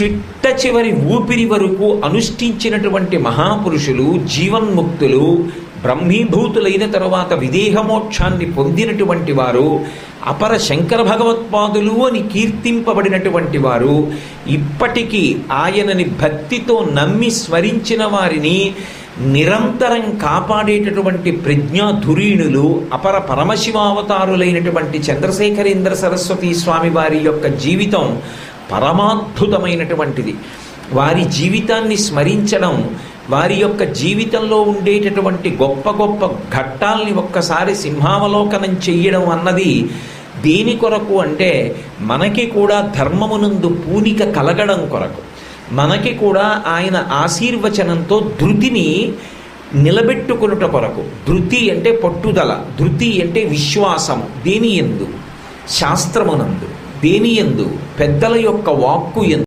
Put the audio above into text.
చిట్ట చివరి ఊపిరి వరకు అనుష్ఠించినటువంటి మహాపురుషులు, జీవన్ముక్తులు, బ్రహ్మీభూతులైన తరువాత విదేహమోక్షాన్ని పొందినటువంటి వారు, అపర శంకర భగవత్పాదులు అని కీర్తింపబడినటువంటి వారు, ఇప్పటికీ ఆయనని భక్తితో నమ్మి స్మరించిన వారిని నిరంతరం కాపాడేటటువంటి ప్రజ్ఞాధురీణులు, అపర పరమశివావతారులైనటువంటి చంద్రశేఖరేంద్ర సరస్వతి స్వామి వారి యొక్క జీవితం పరమాద్భుతమైనటువంటిది. వారి జీవితాన్ని స్మరించడం, వారి యొక్క జీవితంలో ఉండేటటువంటి గొప్ప గొప్ప ఘట్టాల్ని ఒక్కసారి సింహావలోకనం చెయ్యడం అన్నది దేని కొరకు అంటే, మనకి కూడా ధర్మమునందు పూనిక కలగడం కొరకు, మనకి కూడా ఆయన ఆశీర్వచనంతో ధృతిని నిలబెట్టుకునుట కొరకు. ధృతి అంటే పట్టుదల, ధృతి అంటే విశ్వాసము. దేని యందు? శాస్త్రమునందు. దేని యందు? పెద్దల యొక్క వాక్కు యందు.